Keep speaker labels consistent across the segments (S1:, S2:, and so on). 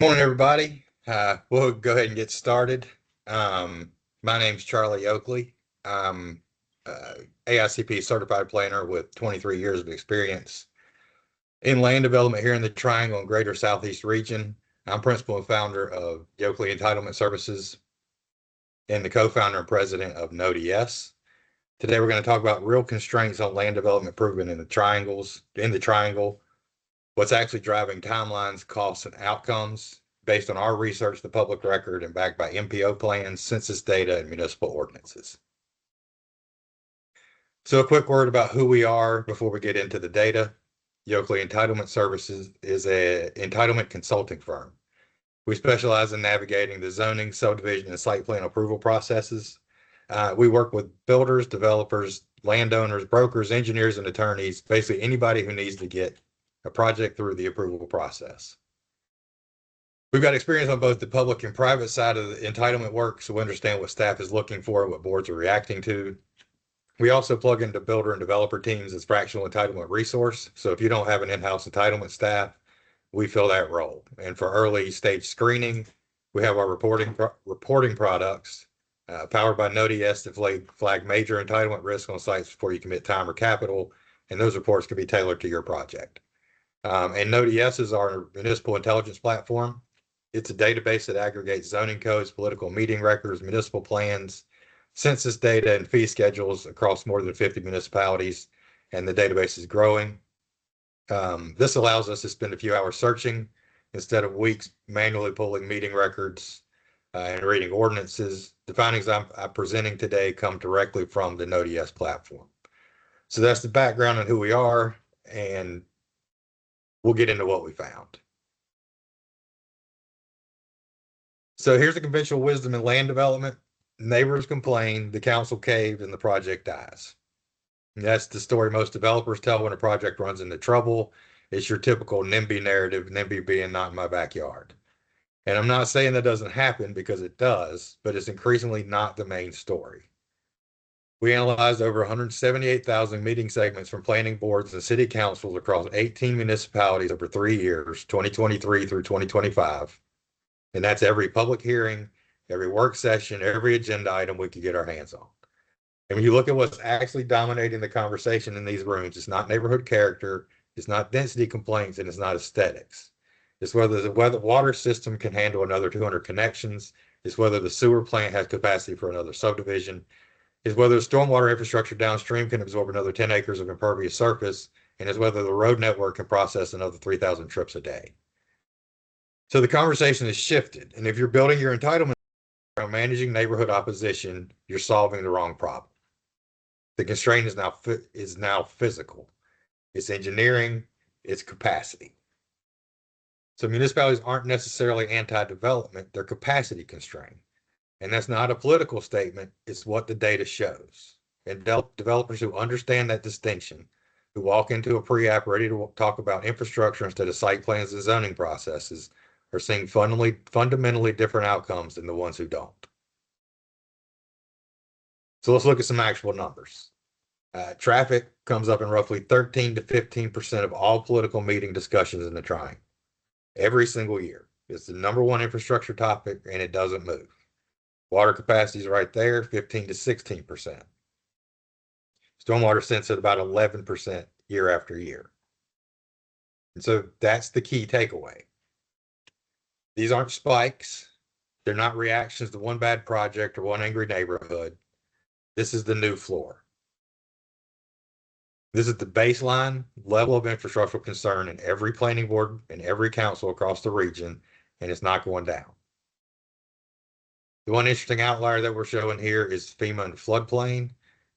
S1: Morning, everybody. We'll go ahead and get started. My name's Charlie Oakley. I'm AICP certified planner with 23 years of experience in land development here in the Triangle and Greater Southeast region. I'm principal and founder of Oakley Entitlement Services and the co-founder and president of NodeS. Today, we're going to talk about real constraints on land development improvement in the Triangle, what's actually driving timelines, costs, and outcomes based on our research, the public record, and backed by MPO plans, census data, and municipal ordinances. So a quick word about who we are before we get into the data. Oakley Entitlement Services is an entitlement consulting firm. We specialize in navigating the zoning, subdivision, and site plan approval processes. We work with builders, developers, landowners, brokers, engineers, and attorneys, basically anybody who needs to get a project through the approval process. We've got experience on both the public and private side of the entitlement work, so we understand what staff is looking for, what boards are reacting to. We also plug into builder and developer teams as fractional entitlement resource. So if you don't have an in-house entitlement staff, we fill that role. And for early stage screening, we have our reporting products powered by NodeS to flag major entitlement risk on sites before you commit time or capital. And those reports can be tailored to your project. And NodeS is our municipal intelligence platform. It's a database that aggregates zoning codes, political meeting records, municipal plans, census data, and fee schedules across more than 50 municipalities, and the database is growing. This allows us to spend a few hours searching instead of weeks manually pulling meeting records and reading ordinances. The findings I'm presenting today come directly from the NodeS platform. So that's the background on who we are, and we'll get into what we found. So here's the conventional wisdom in land development. Neighbors complain, the council caved, and the project dies. And that's the story most developers tell when a project runs into trouble. It's your typical NIMBY narrative, NIMBY being not in my backyard. And I'm not saying that doesn't happen, because it does, but it's increasingly not the main story. We analyzed over 178,000 meeting segments from planning boards and city councils across 18 municipalities over 3 years, 2023 through 2025. And that's every public hearing, every work session, every agenda item we could get our hands on. And when you look at what's actually dominating the conversation in these rooms, it's not neighborhood character, it's not density complaints, and it's not aesthetics. It's whether the water system can handle another 200 connections, it's whether the sewer plant has capacity for another subdivision, it's whether the stormwater infrastructure downstream can absorb another 10 acres of impervious surface, and it's whether the road network can process another 3,000 trips a day. So the conversation has shifted. And if you're building your entitlement around managing neighborhood opposition, you're solving the wrong problem. The constraint is now physical. It's engineering, it's capacity. So municipalities aren't necessarily anti-development, they're capacity constrained. And that's not a political statement, it's what the data shows. And developers who understand that distinction, who walk into a pre-app ready to talk about infrastructure instead of site plans and zoning processes, are seeing fundamentally different outcomes than the ones who don't. So let's look at some actual numbers. Traffic comes up in roughly 13 to 15% of all political meeting discussions in the Triangle every single year. It's the number one infrastructure topic, and it doesn't move. Water capacity is right there, 15 to 16%. Stormwater sits at about 11% year after year. And so that's the key takeaway. These aren't spikes. They're not reactions to one bad project or one angry neighborhood. This is the new floor. This is the baseline level of infrastructural concern in every planning board and every council across the region, and it's not going down. The one interesting outlier that we're showing here is FEMA and floodplain.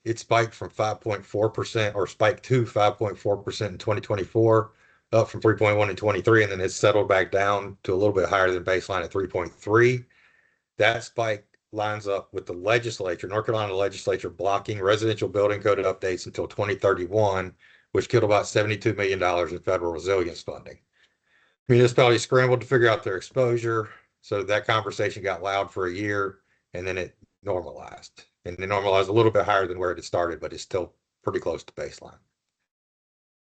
S1: It spiked from 5.4% or spiked to 5.4% in 2024, up from 3.1 in 23, and then it's settled back down to a little bit higher than baseline at 3.3. That spike lines up with the legislature, North Carolina legislature, blocking residential building code updates until 2031, which killed about $72 million in federal resilience funding. Municipalities scrambled to figure out their exposure, so that conversation got loud for a year, and then it normalized. And it normalized a little bit higher than where it had started, but it's still pretty close to baseline.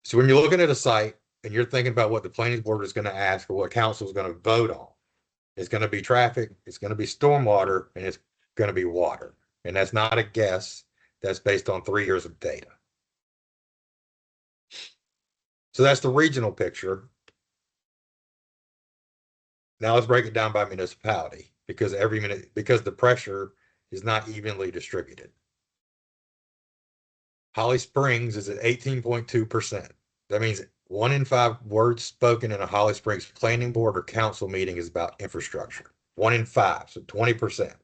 S1: So when you're looking at a site and you're thinking about what the planning board is going to ask or what council is going to vote on, It's going to be traffic, it's going to be stormwater, and it's going to be water. And that's not a guess. That's based on 3 years of data. So that's the regional picture. Now let's break it down by municipality because because the pressure is not evenly distributed. Holly Springs is at 18.2%. That means 1 in 5 words spoken in a Holly Springs planning board or council meeting is about infrastructure. 1 in 5, so 20%.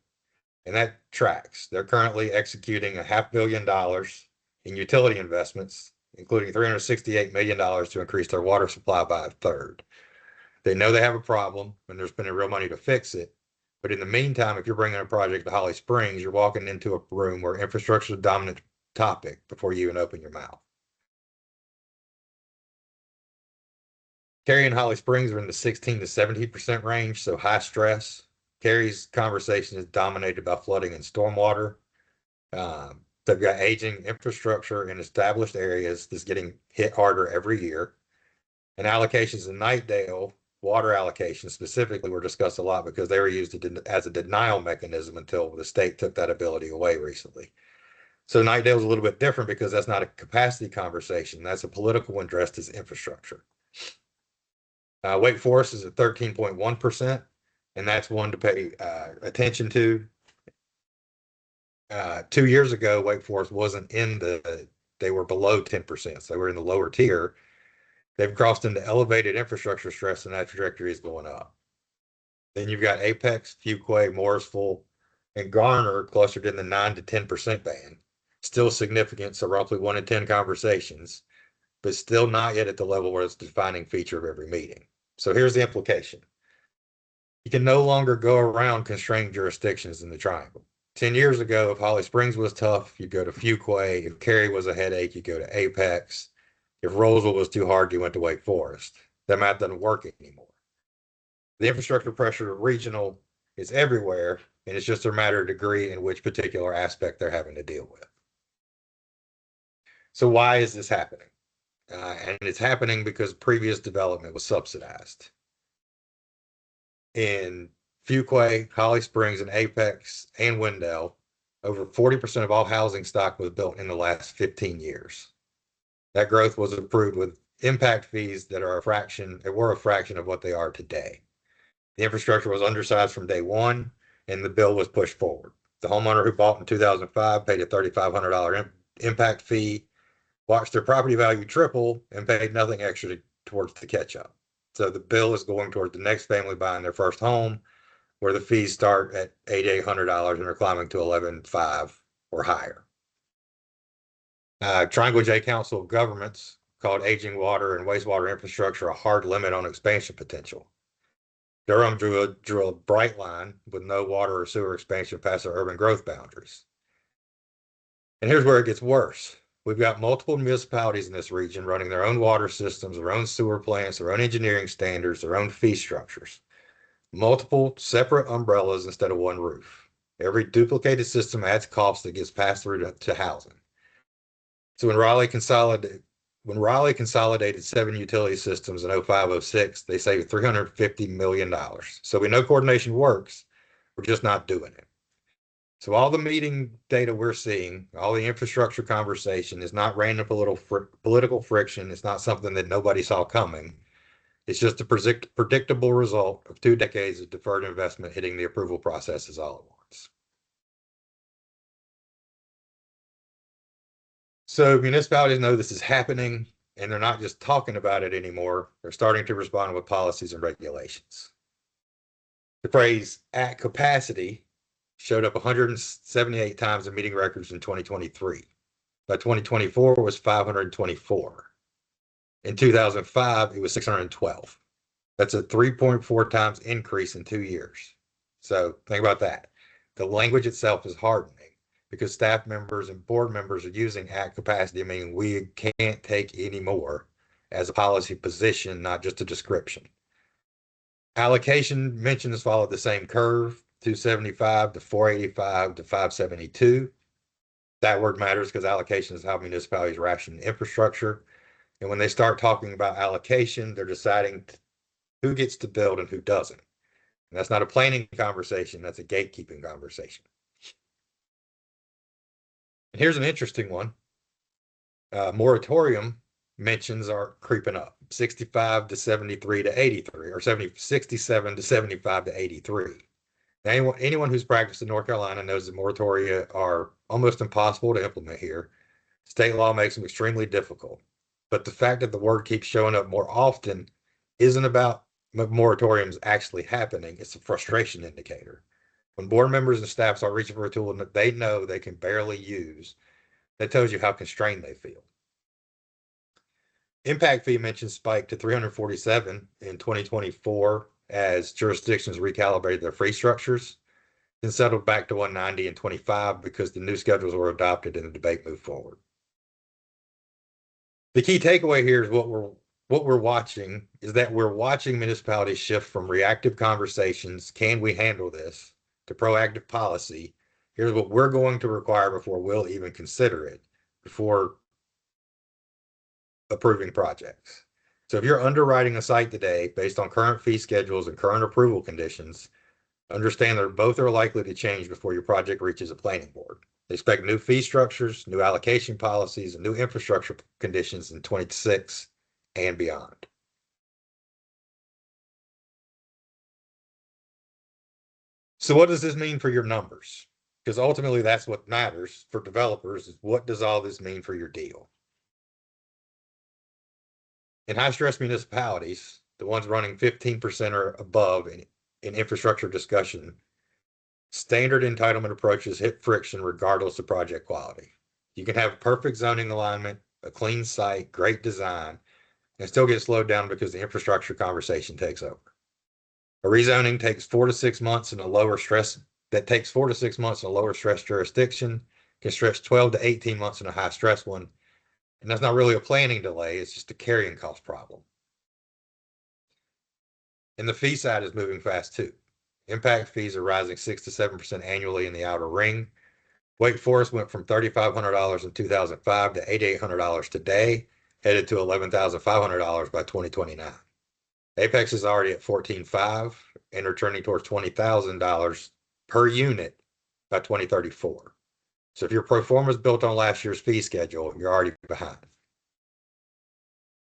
S1: And that tracks. They're currently executing $500 million in utility investments, including $368 million to increase their water supply by a third. They know they have a problem and they're spending real money to fix it. But in the meantime, if you're bringing a project to Holly Springs, you're walking into a room where infrastructure is a dominant topic before you even open your mouth. Cary and Holly Springs are in the 16 to 70% range, so high stress. Cary's conversation is dominated by flooding and stormwater. They've got aging infrastructure in established areas that's getting hit harder every year. And allocations in Knightdale, water allocations specifically, were discussed a lot because they were used as a denial mechanism until the state took that ability away recently. So Knightdale is a little bit different because that's not a capacity conversation. That's a political one dressed as infrastructure. Wake Forest is at 13.1%, and that's one to pay attention to. 2 years ago, Wake Forest wasn't they were below 10%, so they were in the lower tier. They've crossed into elevated infrastructure stress, and that trajectory is going up. Then you've got Apex, Fuquay, Morrisville, and Garner clustered in the 9 to 10% band. Still significant, so roughly 1 in 10 conversations, but still not yet at the level where it's the defining feature of every meeting. So here's the implication. You can no longer go around constrained jurisdictions in the triangle. 10 years ago, if Holly Springs was tough, you'd go to Fuquay. If Cary was a headache, you go to Apex. If Roseville was too hard, you went to Wake Forest. That math doesn't work anymore. The infrastructure pressure regional is everywhere, and it's just a matter of degree in which particular aspect they're having to deal with. So why is this happening? And it's happening because previous development was subsidized. In Fuquay, Holly Springs, and Apex, and Wendell, over 40% of all housing stock was built in the last 15 years. That growth was approved with impact fees that were a fraction of what they are today. The infrastructure was undersized from day one, and the bill was pushed forward. The homeowner who bought in 2005 paid a $3,500 impact fee, watched their property value triple, and paid nothing extra towards the catch-up. So the bill is going towards the next family buying their first home, where the fees start at $8,800 and are climbing to $11,500 or higher. Triangle J Council of Governments called aging water and wastewater infrastructure a hard limit on expansion potential. Durham drew a bright line with no water or sewer expansion past their urban growth boundaries. And here's where it gets worse. We've got multiple municipalities in this region running their own water systems, their own sewer plants, their own engineering standards, their own fee structures. Multiple separate umbrellas instead of one roof. Every duplicated system adds costs that gets passed through to housing. So when Raleigh consolidated 7 utility systems in 05-06, they saved $350 million. So we know coordination works, we're just not doing it. So all the meeting data we're seeing, all the infrastructure conversation is not random political friction. It's not something that nobody saw coming. It's just a predictable result of 2 decades of deferred investment hitting the approval processes all at once. So municipalities know this is happening, and they're not just talking about it anymore. They're starting to respond with policies and regulations. The phrase "at capacity" showed up 178 times in meeting records in 2023. By 2024, it was 524. In 2005, it was 612. That's a 3.4 times increase in 2 years. So think about that. The language itself is hardening because staff members and board members are using "at capacity," meaning we can't take any more, as a policy position, not just a description. Allocation mentions followed the same curve, 275 to 485 to 572. That word matters because allocation is how municipalities ration infrastructure. And when they start talking about allocation, they're deciding who gets to build and who doesn't. And that's not a planning conversation, that's a gatekeeping conversation. And here's an interesting one. Moratorium mentions are creeping up, 65 to 73 to 83, or 67 to 75 to 83. Now, anyone who's practiced in North Carolina knows that moratoria are almost impossible to implement here. State law makes them extremely difficult. But the fact that the word keeps showing up more often isn't about moratoriums actually happening. It's a frustration indicator. When board members and staff start reaching for a tool that they know they can barely use, that tells you how constrained they feel. Impact fee mentions spiked to 347 in 2024 as jurisdictions recalibrated their fee structures, then settled back to 190 in 25 because the new schedules were adopted and the debate moved forward. The key takeaway here is what we're watching is that we're watching municipalities shift from reactive conversations, can we handle this, to proactive policy. Here's what we're going to require before we'll even consider it, before approving projects. So if you're underwriting a site today based on current fee schedules and current approval conditions, understand that both are likely to change before your project reaches a planning board. They expect new fee structures, new allocation policies, and new infrastructure conditions in 26 and beyond. So what does this mean for your numbers? Because ultimately that's what matters for developers is what does all this mean for your deal? In high stress municipalities, the ones running 15% or above in infrastructure discussion, standard entitlement approaches hit friction regardless of project quality. You can have perfect zoning alignment, a clean site, great design, and still get slowed down because the infrastructure conversation takes over. A rezoning takes 4 to 6 months in a lower stress jurisdiction, can stretch 12 to 18 months in a high stress one. And that's not really a planning delay, it's just a carrying cost problem. And the fee side is moving fast too. Impact fees are rising 6 to 7% annually in the outer ring. Wake Forest went from $3,500 in 2005 to $8,800 today, headed to $11,500 by 2029. Apex is already at $14,500 and returning towards $20,000 per unit by 2034. So if your pro forma is built on last year's fee schedule, you're already behind.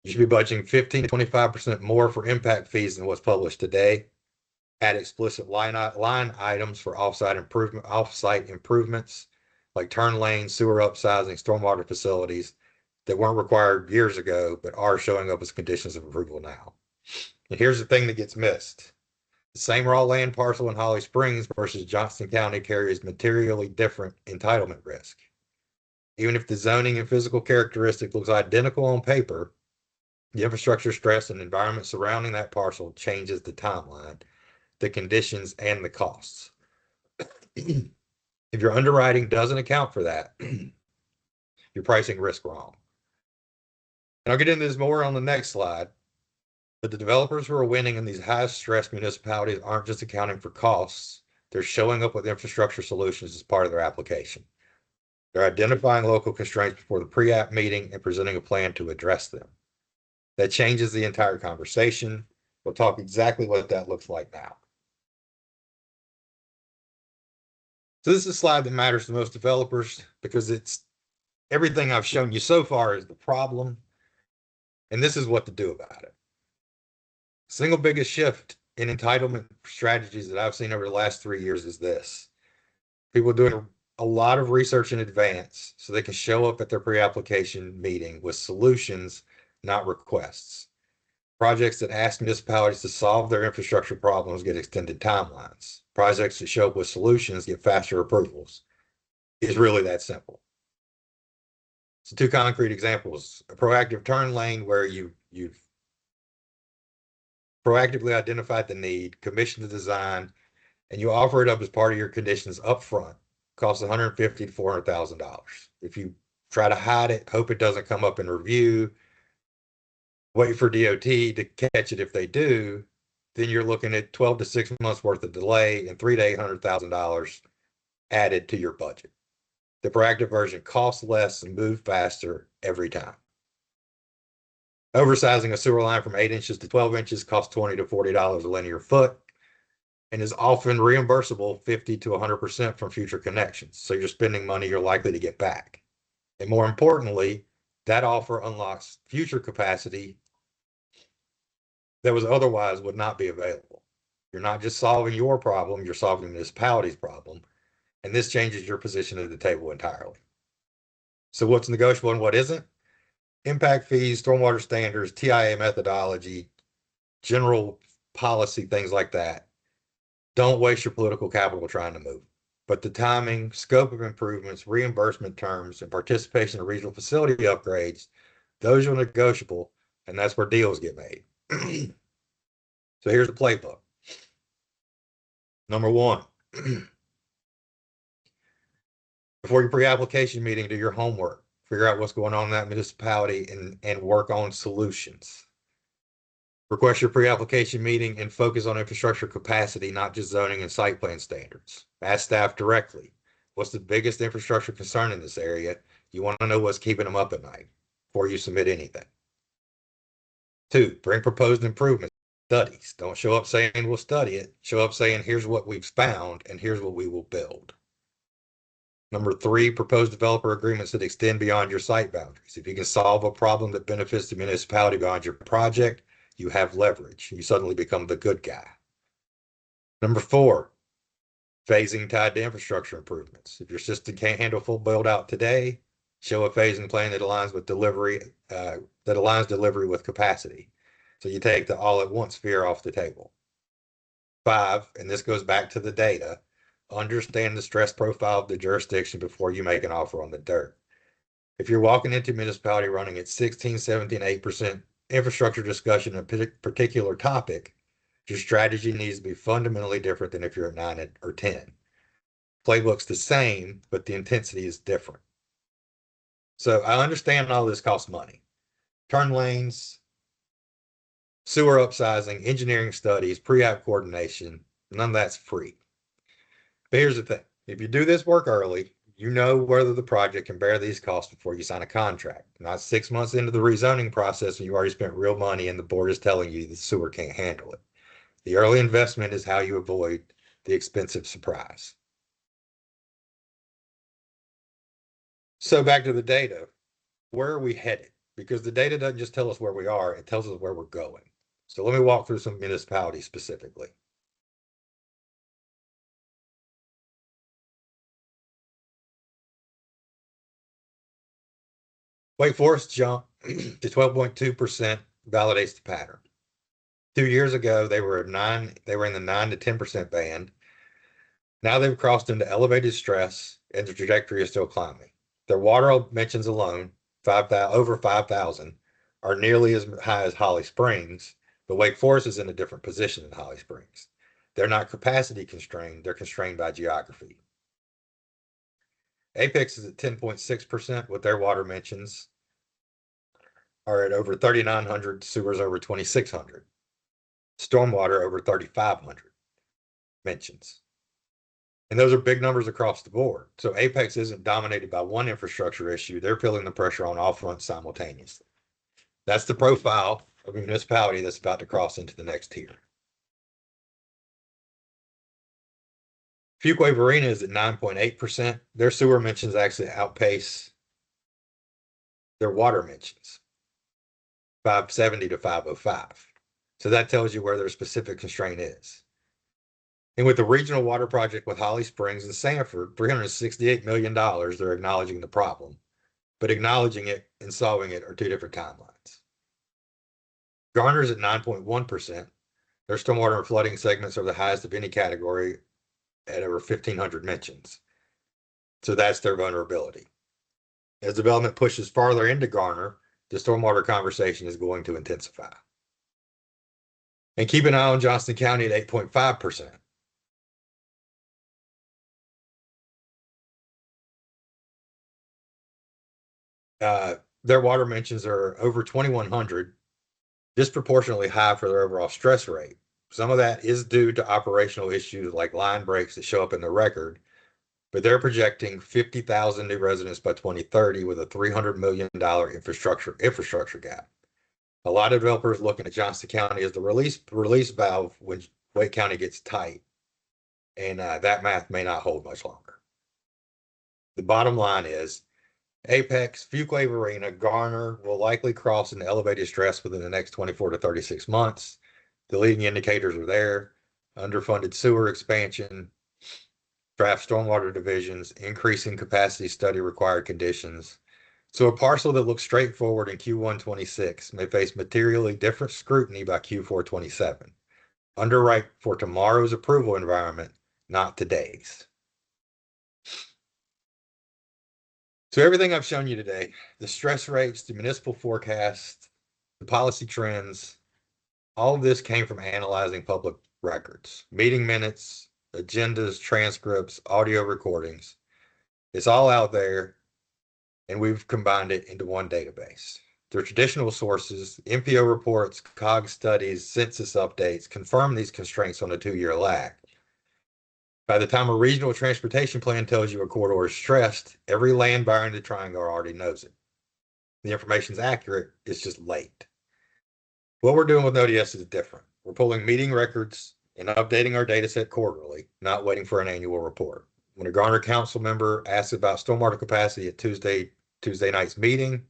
S1: You should be budgeting 15 to 25% more for impact fees than what's published today. Add explicit line items for offsite improvements like turn lanes, sewer upsizing, stormwater facilities that weren't required years ago, but are showing up as conditions of approval now. And here's the thing that gets missed. The same raw land parcel in Holly Springs versus Johnston County carries materially different entitlement risk. Even if the zoning and physical characteristic looks identical on paper, the infrastructure stress and environment surrounding that parcel changes the timeline, the conditions, and the costs. If your underwriting doesn't account for that, you're pricing risk wrong. And I'll get into this more on the next slide, but the developers who are winning in these high stress municipalities aren't just accounting for costs, they're showing up with infrastructure solutions as part of their application. They're identifying local constraints before the pre-app meeting and presenting a plan to address them. That changes the entire conversation. We'll talk exactly what that looks like now. So this is a slide that matters to most developers because it's everything I've shown you so far is the problem, and this is what to do about it. Single biggest shift in entitlement strategies that I've seen over the last 3 years is this. People doing a lot of research in advance so they can show up at their pre-application meeting with solutions, not requests. Projects that ask municipalities to solve their infrastructure problems get extended timelines. Projects that show up with solutions get faster approvals. It's really that simple. So 2 concrete examples, a proactive turn lane where you've proactively identified the need, commissioned the design, and you offer it up as part of your conditions up front, costs $150,000 to $400,000. If you try to hide it, hope it doesn't come up in review, wait for DOT to catch it if they do, then you're looking at 12 to 6 months worth of delay and $300,000 to $800,000 added to your budget. The proactive version costs less and moves faster every time. Oversizing a sewer line from 8 inches to 12 inches costs $20 to $40 a linear foot. and is often reimbursable 50 to 100% from future connections. So you're spending money you're likely to get back. And more importantly, that offer unlocks future capacity that was otherwise would not be available. You're not just solving your problem, you're solving the municipality's problem. And this changes your position at the table entirely. So what's negotiable and what isn't? Impact fees, stormwater standards, TIA methodology, general policy, things like that. Don't waste your political capital trying to move. But the timing, scope of improvements, reimbursement terms, and participation in regional facility upgrades, those are negotiable, and that's where deals get made. So here's the playbook. Number one, before your pre-application meeting, do your homework. Figure out what's going on in that municipality and work on solutions. Request your pre-application meeting and focus on infrastructure capacity, not just zoning and site plan standards. Ask staff directly, what's the biggest infrastructure concern in this area? You want to know what's keeping them up at night before you submit anything. 2, bring proposed improvements, studies. Don't show up saying we'll study it. Show up saying here's what we've found and here's what we will build. Number 3, propose developer agreements that extend beyond your site boundaries. If you can solve a problem that benefits the municipality beyond your project, you have leverage. You suddenly become the good guy. Number 4, phasing tied to infrastructure improvements. If your system can't handle full build out today, show a phasing plan that aligns with delivery, delivery with capacity. So you take the all at once fear off the table. 5, and this goes back to the data, understand the stress profile of the jurisdiction before you make an offer on the dirt. If you're walking into a municipality running at 16, 17, 8% infrastructure discussion on a particular topic, your strategy needs to be fundamentally different than if you're at 9 or 10. Playbook's the same, but the intensity is different. So I understand all this costs money. Turn lanes, sewer upsizing, engineering studies, pre-app coordination, none of that's free. But here's the thing. If you do this work early, you know whether the project can bear these costs before you sign a contract. Not 6 months into the rezoning process and you already spent real money and the board is telling you the sewer can't handle it. The early investment is how you avoid the expensive surprise. So back to the data. Where are we headed? Because the data doesn't just tell us where we are, it tells us where we're going. So let me walk through some municipalities specifically. Wake Forest jump to 12.2% validates the pattern. 2 years ago, they were in the 9 to 10% band. Now they've crossed into elevated stress and the trajectory is still climbing. Their water mentions alone, over 5,000, are nearly as high as Holly Springs, but Wake Forest is in a different position than Holly Springs. They're not capacity constrained, they're constrained by geography. Apex is at 10.6% with their water mentions are at over 3,900, sewers over 2,600, stormwater over 3,500 mentions. And those are big numbers across the board. So Apex isn't dominated by one infrastructure issue. They're feeling the pressure on all fronts simultaneously. That's the profile of a municipality that's about to cross into the next tier. Fuquay Varina is at 9.8%. Their sewer mentions actually outpace their water mentions, 570 to 505. So that tells you where their specific constraint is. And with the regional water project with Holly Springs and Sanford, $368 million, they're acknowledging the problem. But acknowledging it and solving it are two different timelines. Garner's at 9.1%. Their stormwater and flooding segments are the highest of any category at over 1,500 mentions. So that's their vulnerability. As development pushes farther into Garner, the stormwater conversation is going to intensify. And keep an eye on Johnston County at 8.5%. Their water mentions are over 2,100, disproportionately high for their overall stress rate. Some of that is due to operational issues like line breaks that show up in the record, but they're projecting 50,000 new residents by 2030 with a $300 million infrastructure gap. A lot of developers looking at Johnston County as the release valve when Wake County gets tight. and that math may not hold much longer. The bottom line is Apex, Fuquay Arena, Garner will likely cross into elevated stress within the next 24 to 36 months. The leading indicators are there: underfunded sewer expansion, draft stormwater divisions, increasing capacity study required conditions. So a parcel that looks straightforward in Q1 26 may face materially different scrutiny by Q4 27. Underwrite for tomorrow's approval environment, not today's. So everything I've shown you today, the stress rates, the municipal forecast, the policy trends, all of this came from analyzing public records, meeting minutes, agendas, transcripts, audio recordings. It's all out there, and we've combined it into one database. The traditional sources, MPO reports, COG studies, census updates, confirm these constraints on a 2-year lag. By the time a regional transportation plan tells you a corridor is stressed, every land buyer in the triangle already knows it. The information's accurate, it's just late. What we're doing with NODS is different. We're pulling meeting records and updating our data set quarterly, not waiting for an annual report. When a Garner council member asks about stormwater capacity at Tuesday night's meeting,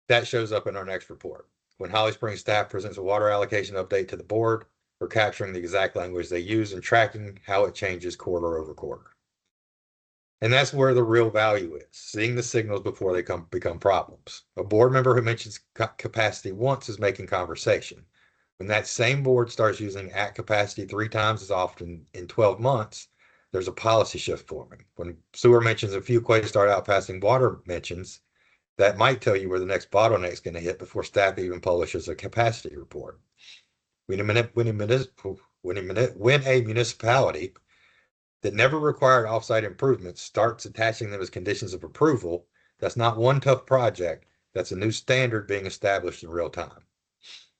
S1: that shows up in our next report. When Holly Springs staff presents a water allocation update to the board, we're capturing the exact language they use and tracking how it changes quarter over quarter. And that's where the real value is, seeing the signals before they become problems. A board member who mentions capacity once is making conversation. When that same board starts using at capacity 3 times as often in 12 months, there's a policy shift forming. When sewer mentions and Fuquay start outpassing water mentions, that might tell you where the next bottleneck is going to hit before staff even publishes a capacity report. When a municipality that never required offsite improvements starts attaching them as conditions of approval, that's not one tough project, that's a new standard being established in real time.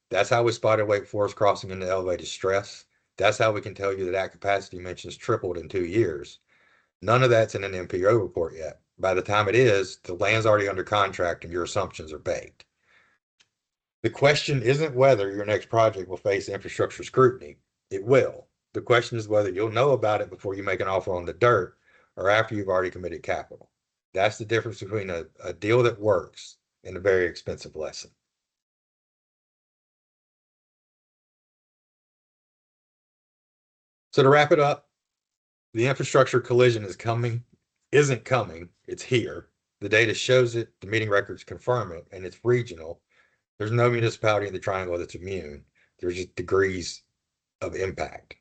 S1: That's how we spotted Wake Forest crossing into elevated stress. That's how we can tell you that at capacity mentions tripled in 2 years. None of that's in an MPO report yet. By the time it is, the land's already under contract and your assumptions are baked. The question isn't whether your next project will face infrastructure scrutiny. It will. The question is whether you'll know about it before you make an offer on the dirt or after you've already committed capital. That's the difference between a deal that works and a very expensive lesson. So to wrap it up, the infrastructure collision isn't coming, it's here. The data shows it, the meeting records confirm it, and it's regional. There's no municipality in the triangle that's immune. There's just degrees of impact.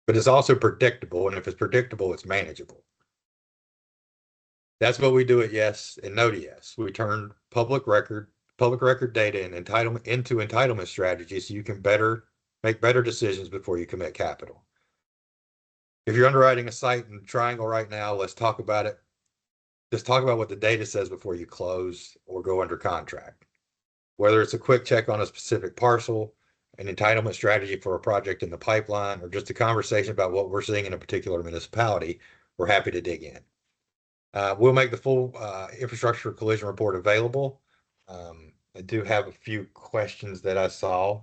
S1: But it's also predictable, and if it's predictable, it's manageable. That's what we do at Yes and No to Yes. We turn public record data and into entitlement strategies so you can make better decisions before you commit capital. If you're underwriting a site in the triangle right now, let's talk about it. Just talk about what the data says before you close or go under contract. Whether it's a quick check on a specific parcel, an entitlement strategy for a project in the pipeline, or just a conversation about what we're seeing in a particular municipality, we're happy to dig in. We'll make the full infrastructure collision report available. I do have a few questions that I saw,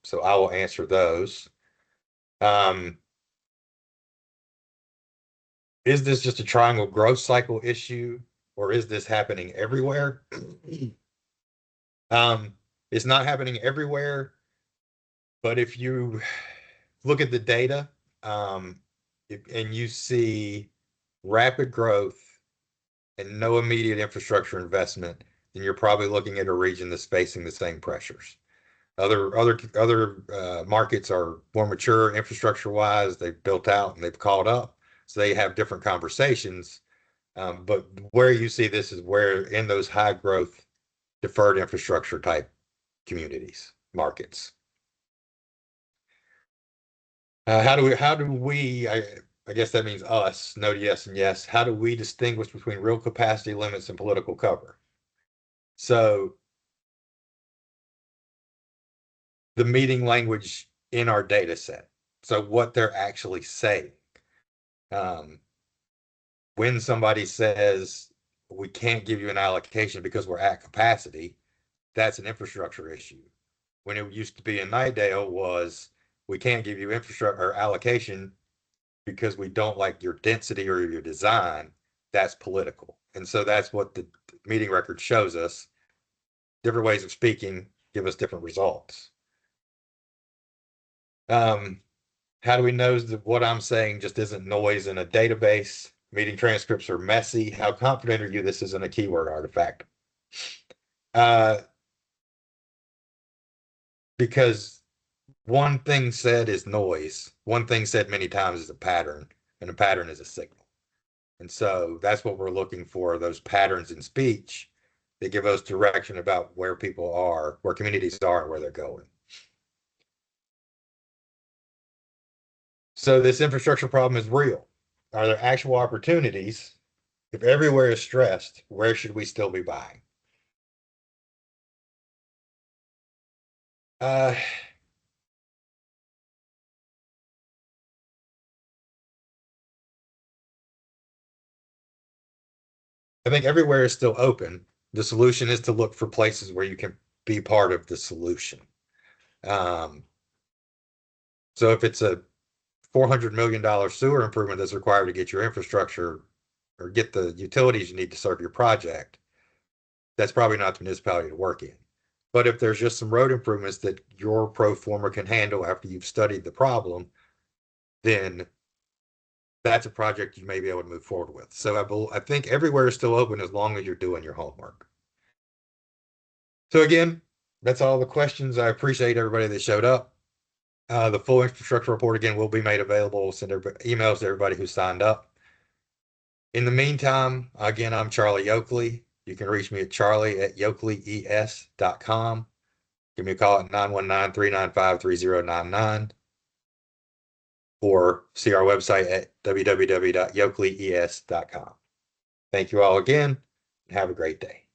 S1: so I will answer those. Is this just a triangle growth cycle issue, or is this happening everywhere? It's not happening everywhere, but if you look at the data, and you see rapid growth and no immediate infrastructure investment, then you're probably looking at a region that's facing the same pressures. Other markets are more mature infrastructure-wise. They've built out and they've caught up, so they have different conversations. But where you see this is where in those high growth, deferred infrastructure type communities, markets. How do we, I guess that means us, no to yes and yes. How do we distinguish between real capacity limits and political cover? So the meeting language in our data set. So what they're actually saying. When somebody says we can't give you an allocation because we're at capacity, that's an infrastructure issue. When it used to be in Nightdale was we can't give you infrastructure or allocation because we don't like your density or your design, that's political. And so that's what the meeting record shows us. Different ways of speaking give us different results. How do we know that what I'm saying just isn't noise in a database? Meeting transcripts are messy. How confident are you this isn't a keyword artifact? Because one thing said is noise. One thing said many times is a pattern, and a pattern is a signal. And so that's what we're looking for, those patterns in speech that give us direction about where people are, where communities are, and where they're going. So this infrastructure problem is real. Are there actual opportunities? If everywhere is stressed, where should we still be buying? I think everywhere is still open. The solution is to look for places where you can be part of the solution. Um, so if it's a $400 million sewer improvement that's required to get your infrastructure or get the utilities you need to serve your project, that's probably not the municipality to work in. But if there's just some road improvements that your pro forma can handle after you've studied the problem, then that's a project you may be able to move forward with. So I think everywhere is still open as long as you're doing your homework. So again, that's all the questions. I appreciate everybody that showed up. The full infrastructure report again will be made available. We'll send emails to everybody who signed up. In the meantime, again, I'm Charlie Yoakley. You can reach me at charlie@yoakleyes.com. Give me a call at 919-395-3099 or see our website at www.yoakleyes.com. Thank you all again and have a great day.